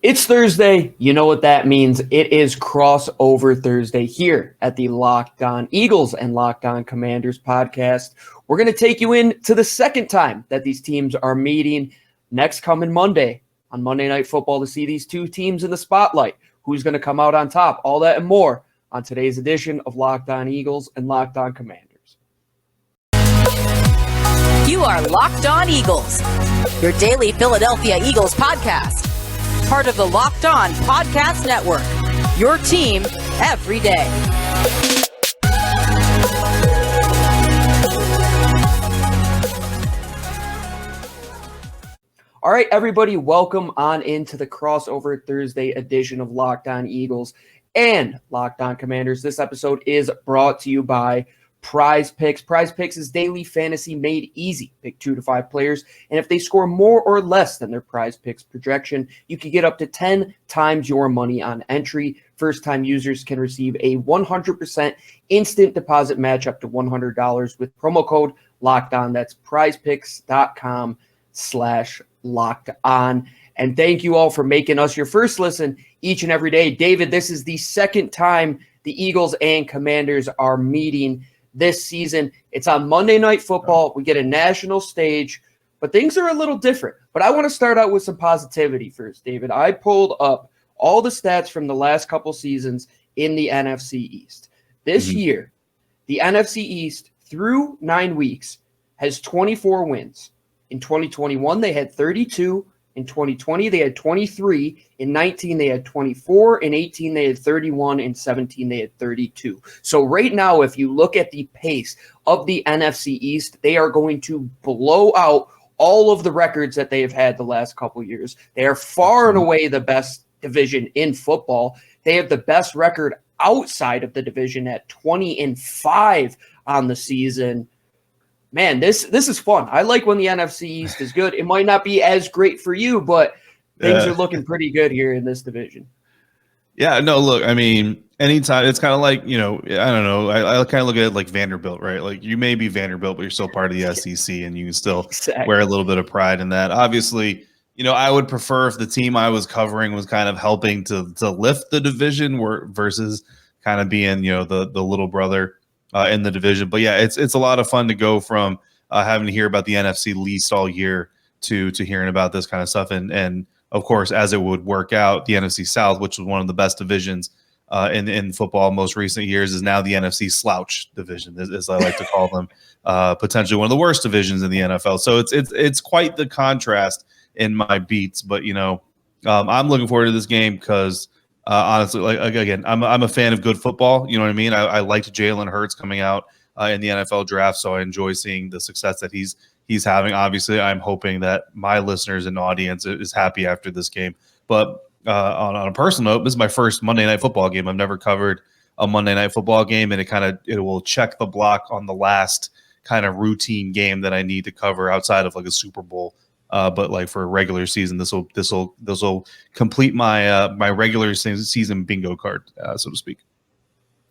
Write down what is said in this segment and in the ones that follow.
It's Thursday. You know what that means. It is Crossover Thursday here at the Locked On Eagles and Locked On Commanders podcast. We're going to take you in to the second time that these teams are meeting next coming Monday on Monday Night Football to see these two teams in the spotlight. Who's going to come out on top? All that and more on today's edition of Locked On Eagles and Locked On Commanders. You are Locked On Eagles, your daily Philadelphia Eagles podcast. Part of the Locked On Podcast Network, your team every day. All right, everybody, welcome on into the Crossover Thursday edition of Locked On Eagles and Locked On Commanders. This episode is brought to you by Prize Picks. Prize Picks is daily fantasy made easy. Pick 2 to 5 players, and if they score more or less than their Prize Picks projection, you can get up to 10 times your money on entry. First-time users can receive a 100% instant deposit match up to $100 with promo code LOCKEDON. That's prizepicks.com/LockedOn. And thank you all for making us your first listen each and every day. David, this is the second time the Eagles and Commanders are meeting this season. It's on Monday Night Football. We get a national stage, but things are a little different. But I want to start out with some positivity first, David. I pulled up all the stats from the last couple seasons in the NFC East. This year, the NFC East through 9 weeks has 24 wins. In 2021, they had 32. In 2020, they had 23. In 19, they had 24. In 18, they had 31. In 17, they had 32. So right now, if you look at the pace of the NFC East, they are going to blow out all of the records that they have had the last couple of years. They are far and away the best division in football. They have the best record outside of the division at 20-5 on the season. Man, this is fun. I like when the NFC East is good. It might not be as great for you, but things are looking pretty good here in this division. Yeah, no, look, I mean, anytime it's kind of like, I don't know. I kind of look at it like Vanderbilt, right? Like you may be Vanderbilt, but you're still part of the SEC and you can still wear a little bit of pride in that. Obviously, I would prefer if the team I was covering was kind of helping to lift the division versus kind of being, the little brother in the division. But yeah, it's a lot of fun to go from having to hear about the NFC least all year to hearing about this kind of stuff. And of course, as it would work out, the NFC South, which was one of the best divisions in football most recent years, is now the NFC slouch division, as I like to call them, potentially one of the worst divisions in the NFL. So it's quite the contrast in my beats. But I'm looking forward to this game because honestly, like again, I'm a fan of good football. You know what I mean? I liked Jalen Hurts coming out in the NFL draft, so I enjoy seeing the success that he's having. Obviously, I'm hoping that my listeners and audience is happy after this game. But on a personal note, this is my first Monday Night Football game. I've never covered a Monday Night Football game, and it will check the block on the last kind of routine game that I need to cover outside of like a Super Bowl. But like for a regular season, this will complete my my regular season bingo card, so to speak.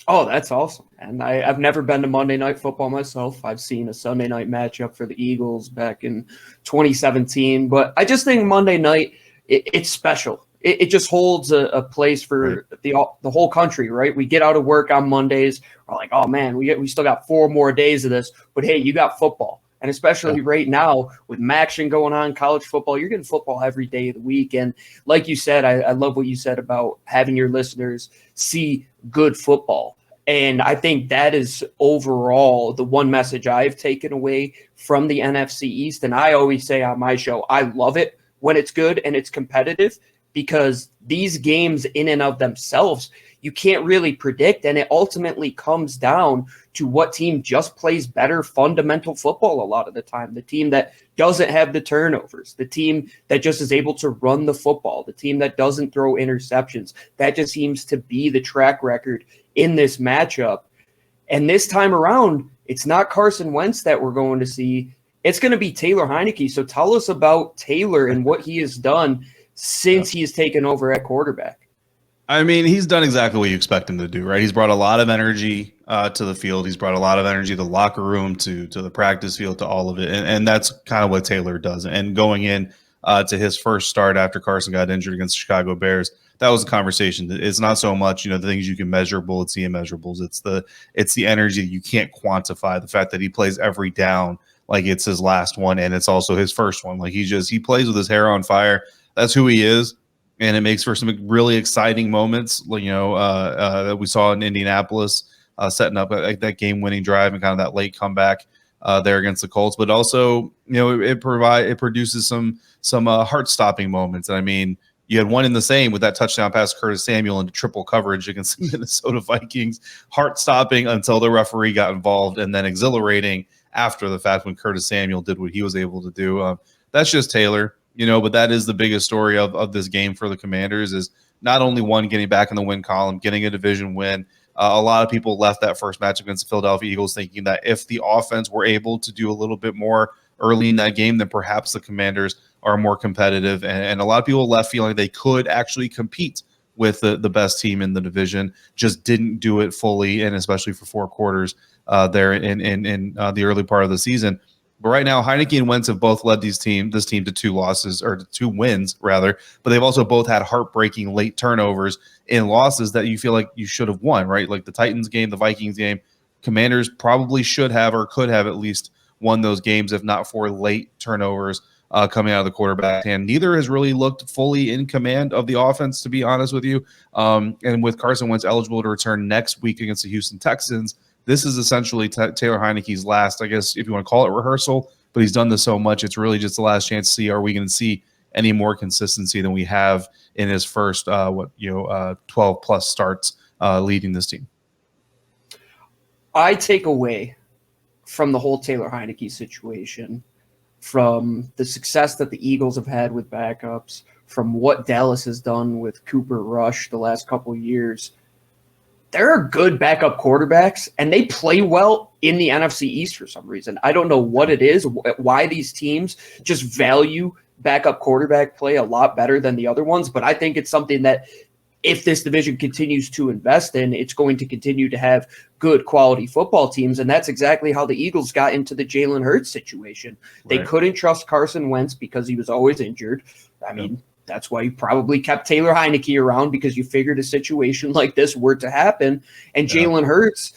Oh, that's awesome. And I've never been to Monday Night Football myself. I've seen a Sunday night matchup for the Eagles back in 2017. But I just think Monday night, it's special. It just holds a place for the whole country, right? We get out of work on Mondays. We're like, oh, man, we still got 4 more days of this. But, hey, you got football. And especially right now with action going on, college football, you're getting football every day of the week. And like you said, I love what you said about having your listeners see good football. And I think that is overall the one message I've taken away from the NFC East. And I always say on my show, I love it when it's good and it's competitive because these games in and of themselves, you can't really predict. And it ultimately comes down to what team just plays better fundamental football a lot of the time. The team that doesn't have the turnovers, the team that just is able to run the football, the team that doesn't throw interceptions. That just seems to be the track record in this matchup. And this time around, it's not Carson Wentz that we're going to see. It's going to be Taylor Heinicke. So tell us about Taylor and what he has done since he has taken over at quarterback. I mean, he's done exactly what you expect him to do, right? He's brought a lot of energy to the field. He's brought a lot of energy to the locker room, to the practice field, to all of it. And that's kind of what Taylor does. And going in to his first start after Carson got injured against the Chicago Bears. That was a conversation. It's not so much, the things you can measurable, it's the immeasurables. It's the energy that you can't quantify. The fact that he plays every down like it's his last one, and it's also his first one. Like he plays with his hair on fire. That's who he is, and it makes for some really exciting moments. That we saw in Indianapolis, setting up that game-winning drive and kind of that late comeback there against the Colts. But also, it produces some heart-stopping moments. And I mean, you had one in the same with that touchdown pass to Curtis Samuel into triple coverage against the Minnesota Vikings. Heart-stopping until the referee got involved, and then exhilarating after the fact when Curtis Samuel did what he was able to do. That's just Taylor, but that is the biggest story of this game for the Commanders, is not only one, getting back in the win column, getting a division win. A lot of people left that first match against the Philadelphia Eagles thinking that if the offense were able to do a little bit more early in that game, then perhaps the Commanders are more competitive. And a lot of people left feeling they could actually compete with the best team in the division, just didn't do it fully, and especially for 4 quarters there in the early part of the season. But right now, Heinicke and Wentz have both led this team to 2 wins, rather. But they've also both had heartbreaking late turnovers in losses that you feel like you should have won, right? Like the Titans game, the Vikings game. Commanders probably should have or could have at least won those games, if not for late turnovers coming out of the quarterback. And neither has really looked fully in command of the offense, to be honest with you. And with Carson Wentz eligible to return next week against the Houston Texans, this is essentially Taylor Heinicke's last, I guess, if you want to call it rehearsal, but he's done this so much, it's really just the last chance to see, are we going to see any more consistency than we have in his first 12-plus starts leading this team? I take away from the whole Taylor Heinicke situation, from the success that the Eagles have had with backups, from what Dallas has done with Cooper Rush the last couple of years. There are good backup quarterbacks, and they play well in the NFC East for some reason. I don't know what it is, why these teams just value backup quarterback play a lot better than the other ones, but I think it's something that if this division continues to invest in, it's going to continue to have good quality football teams, and that's exactly how the Eagles got into the Jalen Hurts situation. Right. They couldn't trust Carson Wentz because he was always injured. I mean, that's why you probably kept Taylor Heinicke around, because you figured a situation like this were to happen. And Jalen Hurts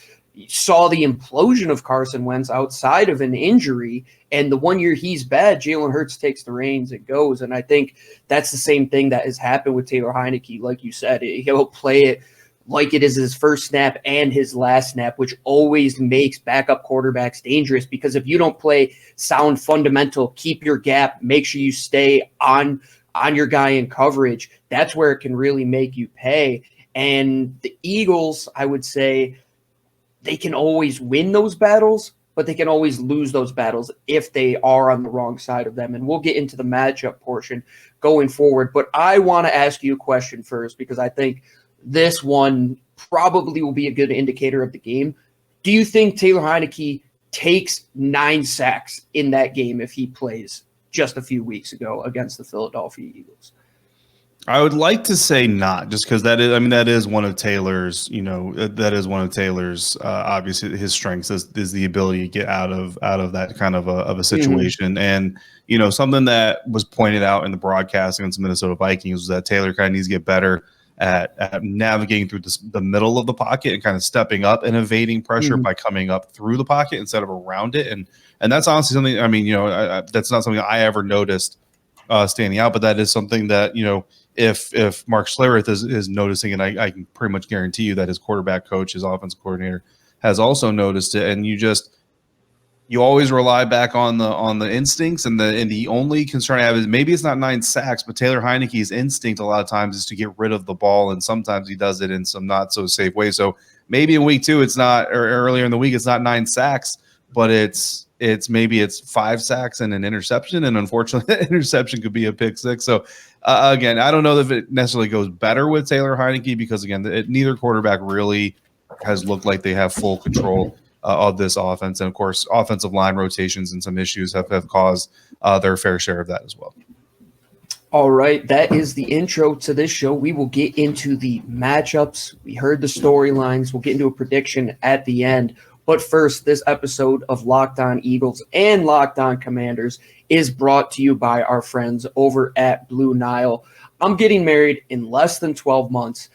saw the implosion of Carson Wentz outside of an injury. And the 1 year he's bad, Jalen Hurts takes the reins and goes. And I think that's the same thing that has happened with Taylor Heinicke. Like you said, he'll play it like it is his first snap and his last snap, which always makes backup quarterbacks dangerous, because if you don't play sound fundamental, keep your gap, make sure you stay on your guy in coverage, that's where it can really make you pay. And the Eagles, I would say, they can always win those battles, but they can always lose those battles if they are on the wrong side of them. And we'll get into the matchup portion going forward. But I want to ask you a question first, because I think this one probably will be a good indicator of the game. Do you think Taylor Heinicke takes 9 sacks in that game if he plays just a few weeks ago against the Philadelphia Eagles? I would like to say not, just because that is one of Taylor's, obviously his strengths is the ability to get out of that kind of a situation. Mm-hmm. And, something that was pointed out in the broadcast against the Minnesota Vikings was that Taylor kind of needs to get better at navigating through the middle of the pocket and kind of stepping up and evading pressure by coming up through the pocket instead of around it. And that's honestly something, that's not something I ever noticed standing out, but that is something that, if Mark Schlereth is noticing, and I can pretty much guarantee you that his quarterback coach, his offensive coordinator, has also noticed it. And you always rely back on the instincts, and the only concern I have is maybe it's not 9 sacks, but Taylor Heinicke's instinct a lot of times is to get rid of the ball, and sometimes he does it in some not so safe ways. So maybe in week 2 it's not, or earlier in the week it's not 9 sacks, but it's 5 sacks and an interception, and unfortunately that interception could be a pick 6. So again, I don't know if it necessarily goes better with Taylor Heinicke, because again, neither quarterback really has looked like they have full control of this offense, and of course offensive line rotations and some issues have caused their fair share of that as well. All right, that is the intro to this show. We will get into the matchups. We heard the storylines. We'll get into a prediction at the end. But first, this episode of Locked On Eagles and Locked On Commanders is brought to you by our friends over at Blue Nile. I'm getting married in less than 12 months.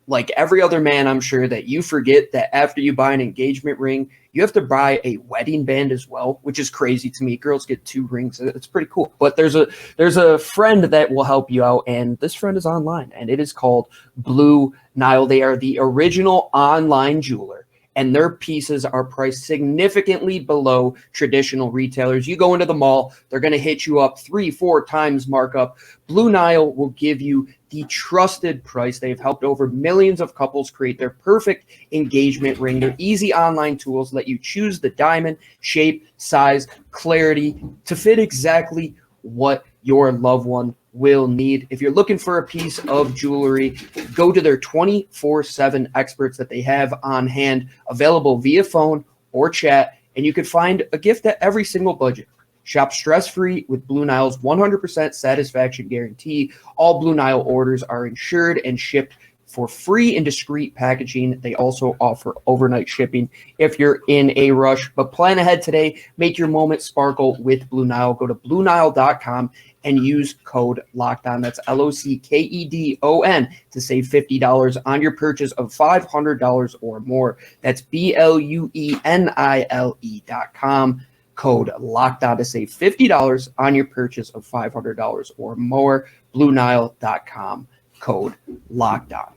Like every other man, I'm sure that you forget that after you buy an engagement ring, you have to buy a wedding band as well, which is crazy to me. Girls get 2 rings. It's pretty cool. But there's a friend that will help you out, and this friend is online, and it is called Blue Nile. They are the original online jeweler, and their pieces are priced significantly below traditional retailers. You go into the mall, they're going to hit you up 3-4 times markup. Blue Nile will give you the trusted price. They've helped over millions of couples create their perfect engagement ring. Their easy online tools let you choose the diamond, shape, size, clarity to fit exactly what your loved one will need. If you're looking for a piece of jewelry, go to their 24/7 experts that they have on hand, available via phone or chat, and you can find a gift at every single budget. Shop stress-free with Blue Nile's 100% satisfaction guarantee. All Blue Nile orders are insured and shipped for free in discreet packaging. They also offer overnight shipping if you're in a rush. But plan ahead today. Make your moment sparkle with Blue Nile. Go to BlueNile.com and use code LOCKEDON. That's LOCKEDON to save $50 on your purchase of $500 or more. That's BLUENILE.com. Code LOCKEDON to save $50 on your purchase of $500 or more. BlueNile.com. Code LOCKEDON.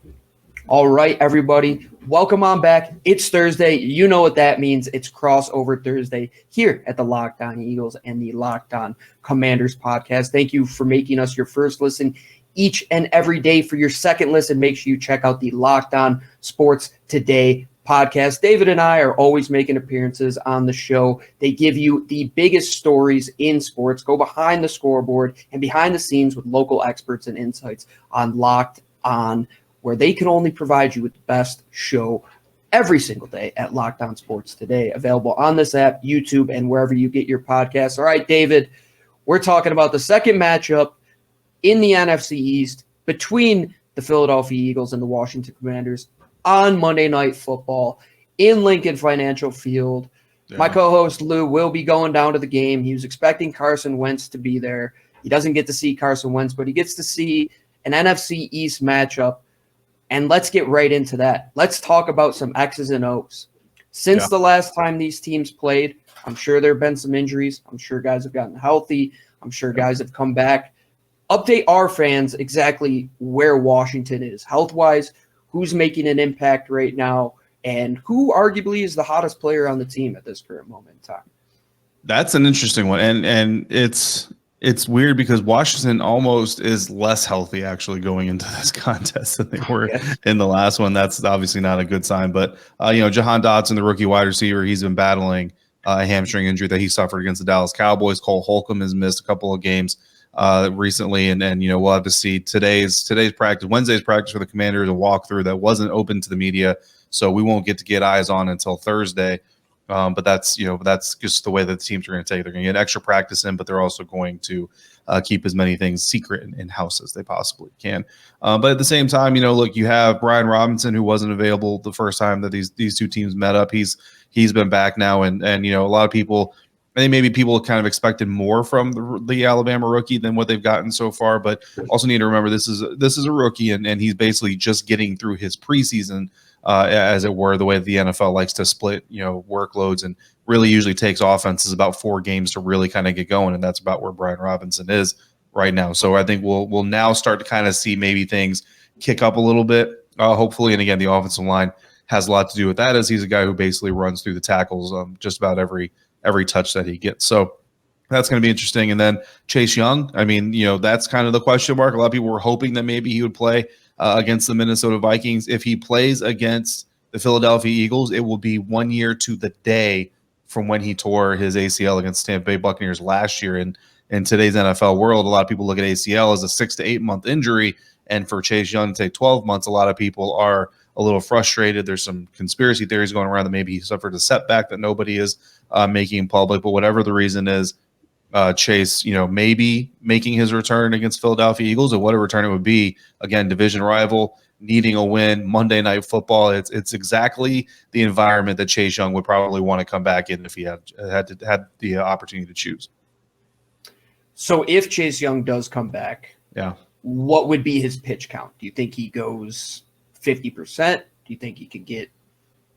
All right, everybody, welcome on back. It's Thursday. You know what that means. It's Crossover Thursday here at the Locked On Eagles and the Locked On Commanders podcast. Thank you for making us your first listen each and every day. For your second listen, make sure you check out the Locked On Sports Today podcast. David and I are always making appearances on the show. They give you the biggest stories in sports, go behind the scoreboard and behind the scenes with local experts and insights on Locked On, where they can only provide you with the best show every single day at Locked On Sports Today, available on this app, YouTube, and wherever you get your podcasts. All right, David, we're talking about the second matchup in the NFC East between the Philadelphia Eagles and the Washington Commanders on Monday Night Football in Lincoln Financial Field. Yeah. My co-host Lou will be going down to the game. He was expecting Carson Wentz to be there. He doesn't get to see Carson Wentz, but he gets to see an NFC East matchup. And let's get right into that. Let's talk about some X's and O's. Since the last time these teams played, I'm sure there have been some injuries. I'm sure guys have gotten healthy. I'm sure guys have come back. Update our fans exactly where Washington is health-wise, who's making an impact right now, and who arguably is the hottest player on the team at this current moment in time. That's an interesting one. And it's weird because Washington almost is less healthy actually going into this contest than they were in the last one. That's obviously not a good sign. But, Jahan Dotson, the rookie wide receiver, he's been battling a hamstring injury that he suffered against the Dallas Cowboys. Cole Holcomb has missed a couple of games recently, and we'll have to see today's practice, Wednesday's practice for the Commanders, a walkthrough that wasn't open to the media, so we won't get eyes on until Thursday. But that's just the way that the teams are going to take. They're going to get extra practice in, but they're also going to keep as many things secret in house as they possibly can. But at the same time, look, you have Brian Robinson, who wasn't available the first time that these two teams met up. He's been back now, and a lot of people. I think maybe people kind of expected more from the Alabama rookie than what they've gotten so far, but also need to remember this is a rookie, and he's basically just getting through his preseason, as it were, the way the NFL likes to split workloads and really usually takes offenses about 4 games to really kind of get going, and that's about where Brian Robinson is right now. So I think we'll now start to kind of see maybe things kick up a little bit, hopefully, and again, the offensive line has a lot to do with that, as he's a guy who basically runs through the tackles just about every touch that he gets. So that's going to be interesting. And then Chase Young, that's kind of the question mark. A lot of people were hoping that maybe he would play against the Minnesota Vikings. If he plays against the Philadelphia Eagles, it will be 1 year to the day from when he tore his ACL against Tampa Bay Buccaneers last year. And in today's NFL world, a lot of people look at ACL as a 6 to 8 month injury. And for Chase Young to take 12 months, a lot of people are a little frustrated. There's some conspiracy theories going around that maybe he suffered a setback that nobody is making public. But whatever the reason is, Chase, maybe making his return against Philadelphia Eagles, or whatever return it would be. Again, division rival, needing a win, Monday Night Football. It's exactly the environment that Chase Young would probably want to come back in if he had the opportunity to choose. So if Chase Young does come back, what would be his pitch count? Do you think he goes 50%? Do you think he could get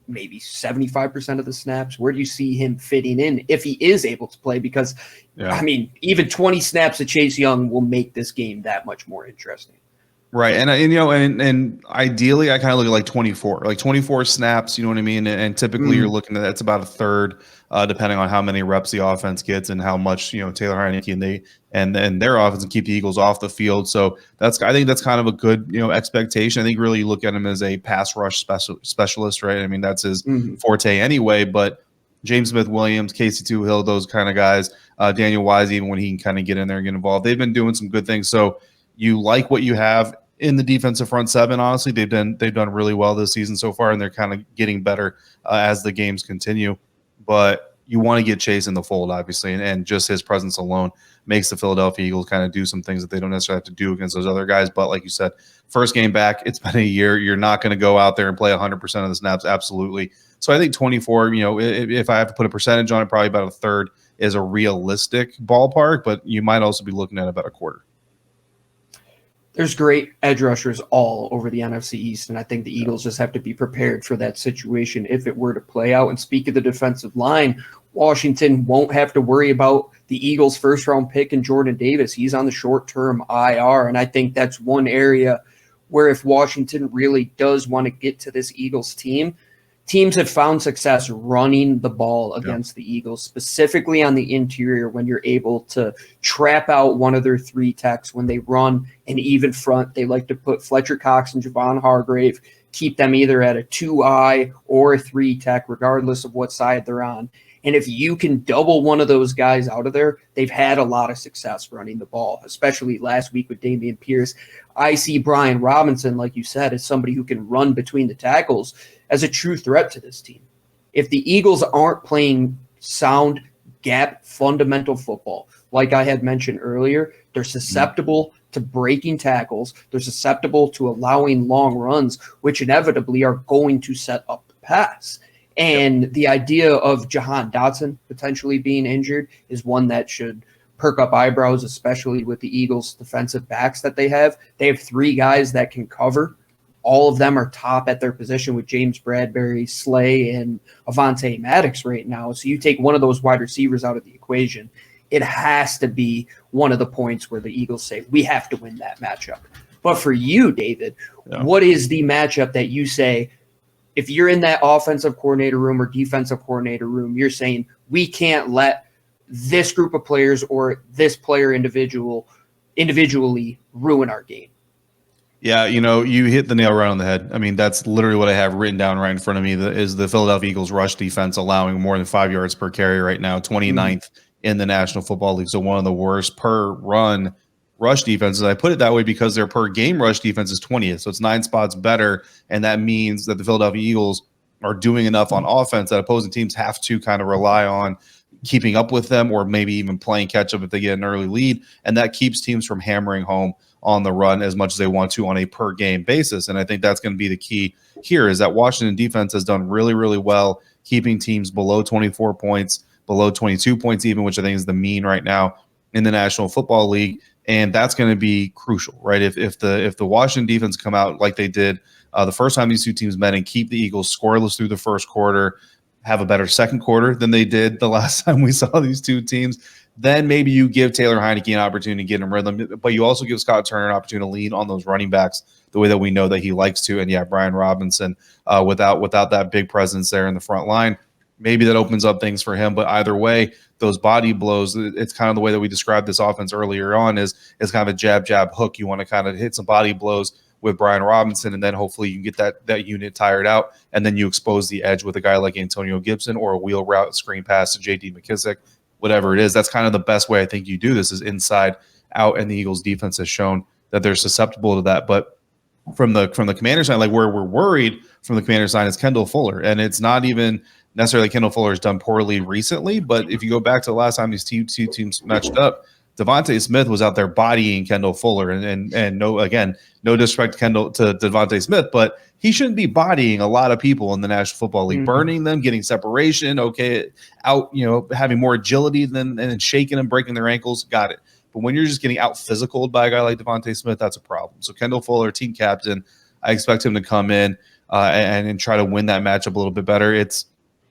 maybe 75% of the snaps? Where do you see him fitting in if he is able to play? Because, I mean, even 20 snaps of Chase Young will make this game that much more interesting. Right. And ideally I kind of look at like 24 snaps, you know what I mean? And typically you're looking at, that's about a third, depending on how many reps the offense gets and how much, Taylor Heinicke and their offense can keep the Eagles off the field. So I think that's kind of a good, expectation. I think really you look at him as a pass rush specialist, right? I mean, that's his forte anyway, but James Smith-Williams, Casey Tuhill, those kind of guys, Daniel Wise, even when he can kind of get in there and get involved, they've been doing some good things. So you like what you have in the defensive front seven. Honestly, they've done really well this season so far, and they're kind of getting better as the games continue. But you want to get Chase in the fold, obviously, and just his presence alone makes the Philadelphia Eagles kind of do some things that they don't necessarily have to do against those other guys. But like you said, first game back, it's been a year. You're not going to go out there and play 100% of the snaps, absolutely. So I think 24. If I have to put a percentage on it, probably about a third is a realistic ballpark. But you might also be looking at about a quarter. There's great edge rushers all over the NFC East, and I think the Eagles just have to be prepared for that situation if it were to play out. And speak of the defensive line, Washington won't have to worry about the Eagles' first-round pick in Jordan Davis. He's on the short-term IR, and I think that's one area where if Washington really does want to get to this Eagles team, teams have found success running the ball against the Eagles, specifically on the interior when you're able to trap out one of their three techs when they run an even front. They like to put Fletcher Cox and Javon Hargrave, keep them either at a 2-eye or a 3 tech, regardless of what side they're on. And if you can double one of those guys out of there, they've had a lot of success running the ball, especially last week with Dameon Pierce. I see Brian Robinson, like you said, as somebody who can run between the tackles as a true threat to this team. If the Eagles aren't playing sound gap fundamental football, like I had mentioned earlier, they're susceptible to breaking tackles. They're susceptible to allowing long runs, which inevitably are going to set up the pass. And the idea of Jahan Dotson potentially being injured is one that should perk up eyebrows, especially with the Eagles' defensive backs that they have. They have 3 guys that can cover. All of them are top at their position with James Bradberry, Slay, and Avonte Maddox right now. So you take one of those wide receivers out of the equation, it has to be one of the points where the Eagles say, we have to win that matchup. But for you, David, what is the matchup that you say, if you're in that offensive coordinator room or defensive coordinator room, you're saying we can't let this group of players or this player individually ruin our game? Yeah, you hit the nail right on the head. I mean, that's literally what I have written down right in front of me is the Philadelphia Eagles rush defense allowing more than 5 yards per carry right now, 29th in the National Football League. So one of the worst per run rush defenses. I put it that way because their per game rush defense is 20th. So it's 9 spots better. And that means that the Philadelphia Eagles are doing enough on offense that opposing teams have to kind of rely on keeping up with them or maybe even playing catch up if they get an early lead. And that keeps teams from hammering home on the run as much as they want to on a per game basis. And I think that's going to be the key here is that Washington defense has done really, really well keeping teams below 24 points, below 22 points even, which I think is the mean right now in the National Football League. And that's going to be crucial, right? If the Washington defense come out like they did the first time these two teams met and keep the Eagles scoreless through the first quarter, have a better second quarter than they did the last time we saw these two teams, then maybe you give Taylor Heinicke an opportunity to get in rhythm, but you also give Scott Turner an opportunity to lean on those running backs the way that we know that he likes to. And Brian Robinson, without that big presence there in the front line, maybe that opens up things for him. But either way, those body blows, it's kind of the way that we described this offense earlier on is kind of a jab hook. You want to kind of hit some body blows with Brian Robinson, and then hopefully you can get that unit tired out, and then you expose the edge with a guy like Antonio Gibson or a wheel route screen pass to J.D. McKissick, whatever it is. That's kind of the best way I think you do this is inside out, and the Eagles defense has shown that they're susceptible to that. But from the Commander side, like where we're worried from the Commander side is Kendall Fuller, and it's not even necessarily Kendall Fuller has done poorly recently, but if you go back to the last time these two teams matched up, DeVonta Smith was out there bodying Kendall Fuller, and no disrespect to DeVonta Smith, but he shouldn't be bodying a lot of people in the National Football League, burning them, getting separation, having more agility than and shaking them, breaking their ankles, got it. But when you're just getting out physicaled by a guy like DeVonta Smith, that's a problem. So Kendall Fuller, team captain, I expect him to come in and try to win that matchup a little bit better. It's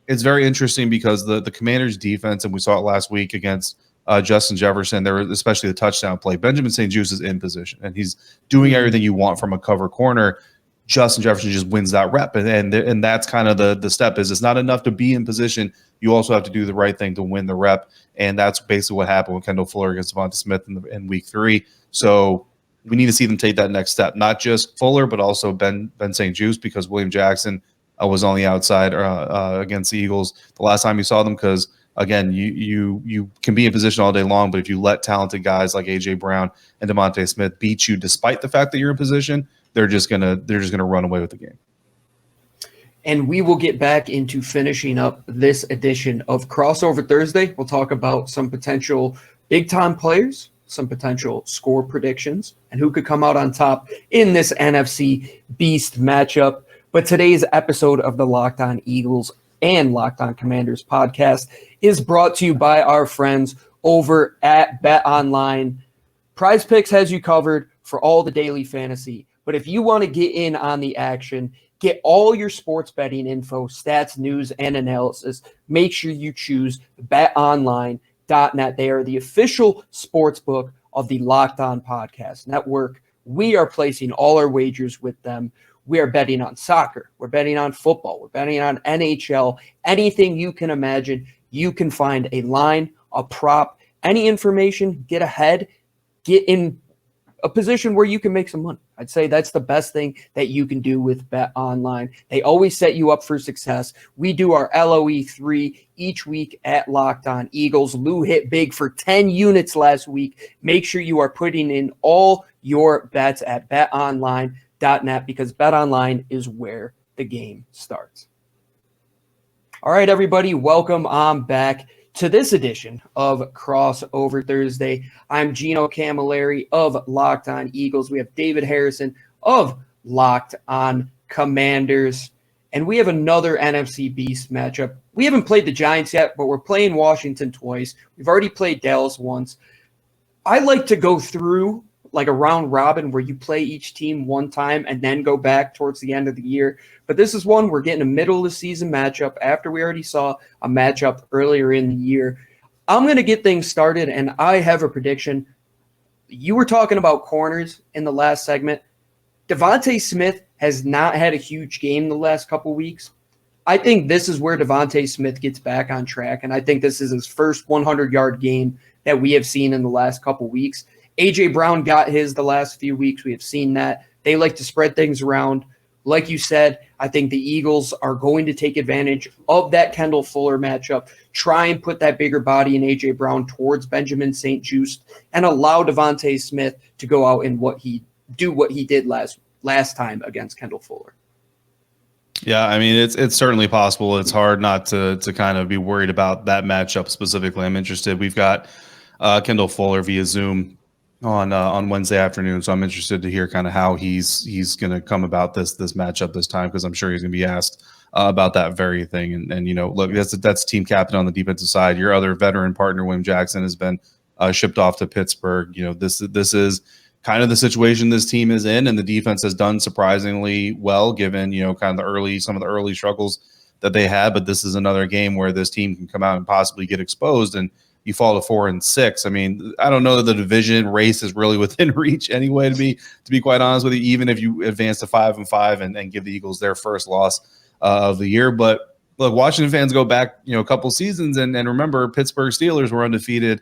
very interesting because the Commanders' defense, and we saw it last week against Justin Jefferson, there was especially the touchdown play. Benjamin St-Juste is in position, and he's doing everything you want from a cover corner. Justin Jefferson just wins that rep, and that's kind of the step. Is it's not enough to be in position. You also have to do the right thing to win the rep, and that's basically what happened with Kendall Fuller against DeVonta Smith in week 3. So we need to see them take that next step, not just Fuller, but also Ben St-Juste, because William Jackson was on the outside against the Eagles the last time you saw them. Because again, you can be in position all day long, but if you let talented guys like A.J. Brown and DeVonta Smith beat you, despite the fact that you're in position, they're just gonna run away with the game. And we will get back into finishing up this edition of Crossover Thursday. We'll talk about some potential big-time players, some potential score predictions, and who could come out on top in this NFC Beast matchup. But today's episode of the Locked On Eagles and Locked On Commanders podcast is brought to you by our friends over at BetOnline. Prize Picks has you covered for all the daily fantasy. But if you want to get in on the action, get all your sports betting info, stats, news, and analysis, make sure you choose betonline.net. They are the official sports book of the Locked On Podcast Network. We are placing all our wagers with them. We are betting on soccer. We're betting on football. We're betting on NHL. Anything you can imagine, you can find a line, a prop, any information, get ahead, get in a position where you can make some money. I'd say that's the best thing that you can do with BetOnline. They always set you up for success. We do our LOE 3 each week at Locked On Eagles. Lou hit big for 10 units last week. Make sure you are putting in all your bets at betonline.net because BetOnline is where the game starts. All right, everybody, welcome on back to this edition of Crossover Thursday. I'm Gino Camilleri of Locked On Eagles. We have David Harrison of Locked On Commanders. And we have another NFC Beast matchup. We haven't played the Giants yet, but we're playing Washington twice. We've already played Dallas once. I like to go through like a round robin where you play each team one time and then go back towards the end of the year. But this is one we're getting a middle of the season matchup after we already saw a matchup earlier in the year. I'm going to get things started, and I have a prediction. You were talking about corners in the last segment. DeVonta Smith has not had a huge game the last couple weeks. I think this is where DeVonta Smith gets back on track, and I think this is his first 100-yard game that we have seen in the last couple weeks. A.J. Brown got his the last few weeks. We have seen that. They like to spread things around. Like you said, I think the Eagles are going to take advantage of that Kendall Fuller matchup, try and put that bigger body in A.J. Brown towards Benjamin St-Juste, and allow DeVonta Smith to go out and what he did last time against Kendall Fuller. Yeah, I mean, it's certainly possible. It's hard not to kind of be worried about that matchup specifically. I'm interested. We've got Kendall Fuller via Zoom on Wednesday afternoon, so I'm interested to hear kind of how he's going to come about this matchup this time, because I'm sure he's going to be asked about that very thing. And you know, look, that's team captain on the defensive side. Your other veteran partner, William Jackson, has been shipped off to Pittsburgh. You know, this is kind of the situation this team is in, and the defense has done surprisingly well given, you know, kind of some of the early struggles that they had. But this is another game where this team can come out and possibly get exposed, and you fall to 4-6. I mean, I don't know that the division race is really within reach anyway, to be quite honest with you, even if you advance to 5-5 and give the Eagles their first loss of the year. But look, Washington fans go back, you know, a couple seasons and remember Pittsburgh Steelers were undefeated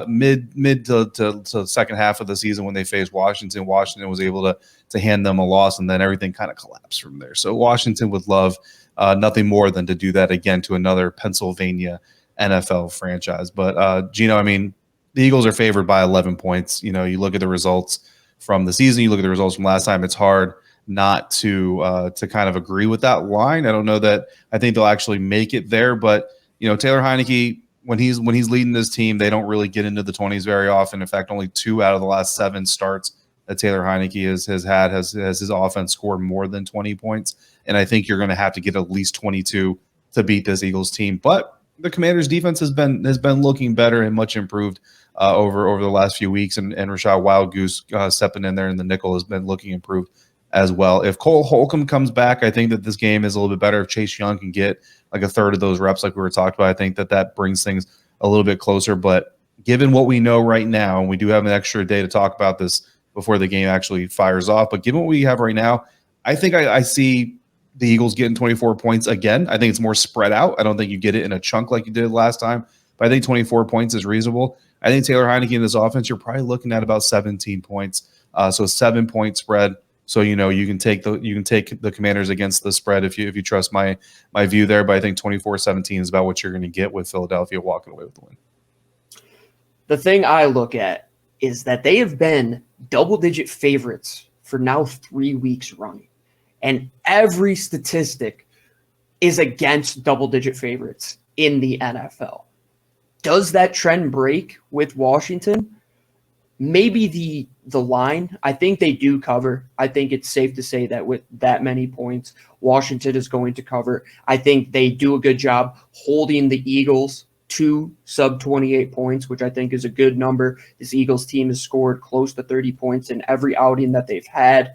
mid to second half of the season when they faced Washington. Washington was able to hand them a loss, and then everything kind of collapsed from there. So Washington would love nothing more than to do that again to another Pennsylvania NFL franchise. But Gino, I mean, the Eagles are favored by 11 points. You know, you look at the results from the season, you look at the results from last time, it's hard not to kind of agree with that line. I don't know that I think they'll actually make it there, but you know, Taylor Heinicke, when he's leading this team, they don't really get into the 20s very often. In fact, only 2 out of the last 7 starts that Taylor Heinicke has his offense scored more than 20 points. And I think you're going to have to get at least 22 to beat this Eagles team. But the Commanders' defense has been looking better and much improved over the last few weeks, and Rashad Wildgoose stepping in there in the nickel has been looking improved as well. If Cole Holcomb comes back, I think that this game is a little bit better. If Chase Young can get like a third of those reps like we were talking about, I think that brings things a little bit closer. But given what we know right now, and we do have an extra day to talk about this before the game actually fires off, but given what we have right now, I think I see the Eagles getting 24 points again. I think it's more spread out. I don't think you get it in a chunk like you did last time, but I think 24 points is reasonable. I think Taylor Heinicke in this offense, you're probably looking at about 17 points. So a 7-point spread. So you can take the Commanders against the spread if you trust my view there. But I think 24-17 is about what you're going to get with Philadelphia walking away with the win. The thing I look at is that they have been double-digit favorites for now 3 weeks running, and every statistic is against double-digit favorites in the NFL. Does that trend break with Washington? Maybe the line. I think they do cover. I think it's safe to say that with that many points, Washington is going to cover. I think they do a good job holding the Eagles to sub 28 points, which I think is a good number. This Eagles team has scored close to 30 points in every outing that they've had.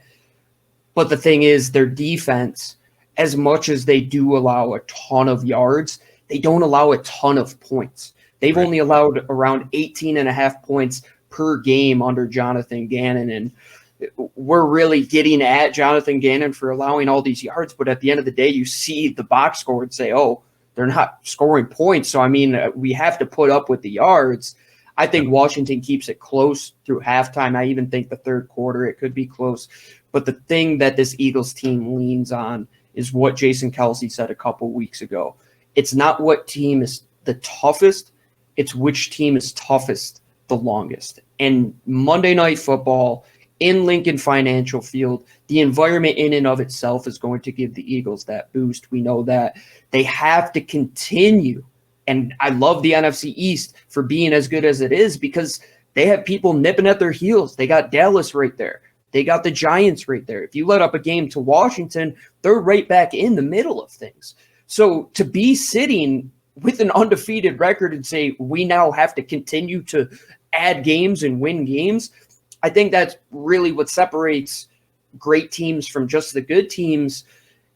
But the thing is, their defense, as much as they do allow a ton of yards, they don't allow a ton of points. They've only allowed around 18.5 points per game under Jonathan Gannon, and we're really getting at Jonathan Gannon for allowing all these yards, but at the end of the day, you see the box score and say, oh, they're not scoring points, so I mean, we have to put up with the yards. I think Washington keeps it close through halftime. I even think the third quarter it could be close, but the thing that this Eagles team leans on is what Jason Kelce said a couple weeks ago. It's not what team is the toughest, it's which team is toughest the longest. And Monday Night Football in Lincoln Financial Field, the environment in and of itself is going to give the Eagles that boost. We know that. They have to continue. And I love the NFC East for being as good as it is because they have people nipping at their heels. They got Dallas right there. They got the Giants right there. If you let up a game to Washington, they're right back in the middle of things. So to be sitting with an undefeated record and say we now have to continue to add games and win games, I think that's really what separates great teams from just the good teams.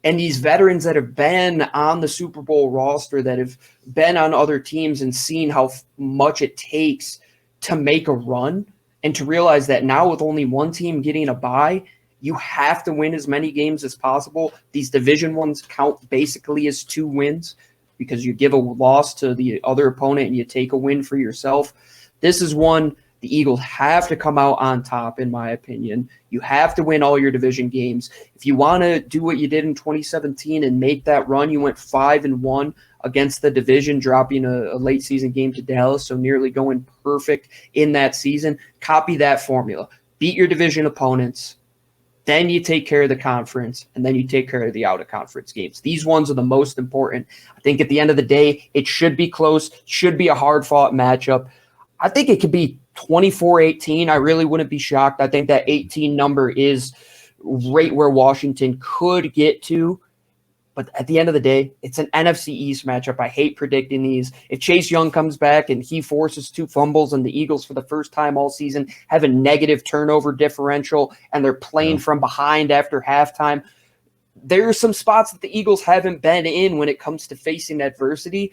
And these veterans that have been on the Super Bowl roster, that have been on other teams and seen how much it takes to make a run, and to realize that now with only one team getting a bye, you have to win as many games as possible. These division ones count basically as 2 wins because you give a loss to the other opponent and you take a win for yourself. This is one the Eagles have to come out on top, in my opinion. You have to win all your division games. If you want to do what you did in 2017 and make that run, you went 5-1 against the division, dropping a late season game to Dallas, so nearly going perfect in that season. Copy that formula. Beat your division opponents, then you take care of the conference, and then you take care of the out-of-conference games. These ones are the most important. I think at the end of the day, it should be close, should be a hard-fought matchup. I think it could be 24-18. I really wouldn't be shocked. I think that 18 number is right where Washington could get to. But at the end of the day, it's an NFC East matchup. I hate predicting these. If Chase Young comes back and he forces 2 fumbles and the Eagles for the first time all season have a negative turnover differential and they're playing from behind after halftime, there are some spots that the Eagles haven't been in when it comes to facing adversity.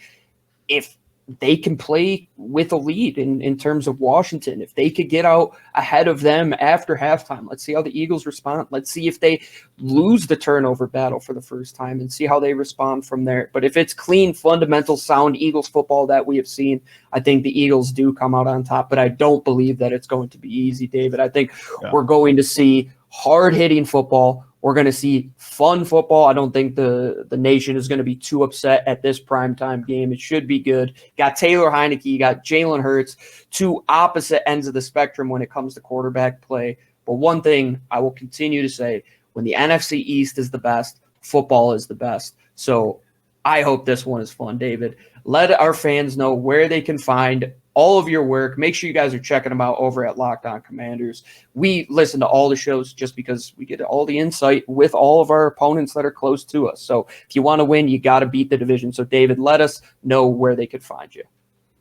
If they can play with a lead in terms of Washington, if they could get out ahead of them after halftime, let's see how the Eagles respond. Let's see if they lose the turnover battle for the first time and see how they respond from there. But if it's clean, fundamental, sound Eagles football that we have seen, I think the Eagles do come out on top. But I don't believe that it's going to be easy, David. I think we're going to see hard-hitting football. We're going to see fun football. I don't think the nation is going to be too upset at this primetime game. It should be good. Got Taylor Heinicke, you got Jalen Hurts, 2 opposite ends of the spectrum when it comes to quarterback play. But one thing I will continue to say, when the NFC East is the best, football is the best. So I hope this one is fun, David. Let our fans know where they can find all of your work. Make sure you guys are checking them out over at Locked On Commanders. We listen to all the shows just because we get all the insight with all of our opponents that are close to us. So if you want to win, you got to beat the division. So David, let us know where they could find you.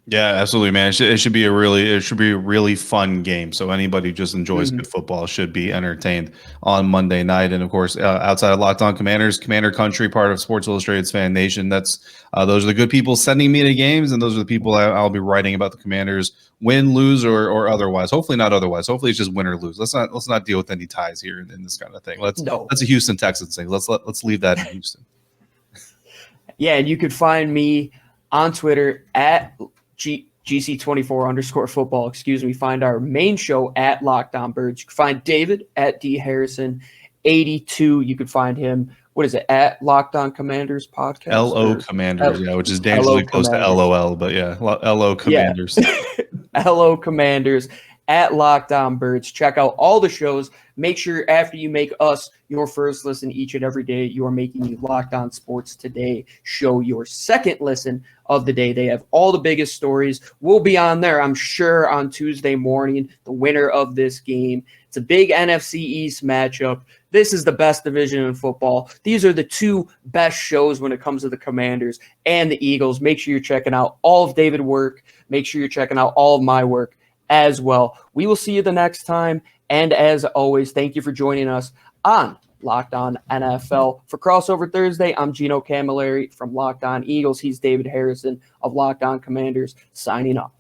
Yeah, absolutely, man. It should be a really fun game. So anybody who just enjoys good football should be entertained on Monday night. And of course, outside of Locked On Commanders, Commander Country, part of Sports Illustrated's Fan Nation. That's those are the good people sending me to games, and those are the people I'll be writing about the Commanders, win, lose, or otherwise. Hopefully not otherwise. Hopefully it's just win or lose. Let's not deal with any ties here in this kind of thing. That's a Houston Texans thing. Let's leave that in Houston. Yeah, and you could find me on Twitter at GC24_football, Find our main show at Locked On Birds. You can find David at DHarrison82. You could find him, what is it, at Locked On Commanders Podcast? LO Commanders, which is dangerously close to LOL, but yeah, LO Commanders. Yeah. LO Commanders at Locked On Birds. Check out all the shows. Make sure after you make us your first listen each and every day, you are making the Locked On Sports Today show your second listen of the day. They have all the biggest stories. We'll be on there, I'm sure, on Tuesday morning, the winner of this game. It's a big NFC East matchup. This is the best division in football. These are the two best shows when it comes to the Commanders and the Eagles. Make sure you're checking out all of David's work. Make sure you're checking out all of my work as well. We will see you the next time. And as always, thank you for joining us on Locked On NFL. For Crossover Thursday, I'm Gino Camilleri from Locked On Eagles. He's David Harrison of Locked On Commanders, signing off.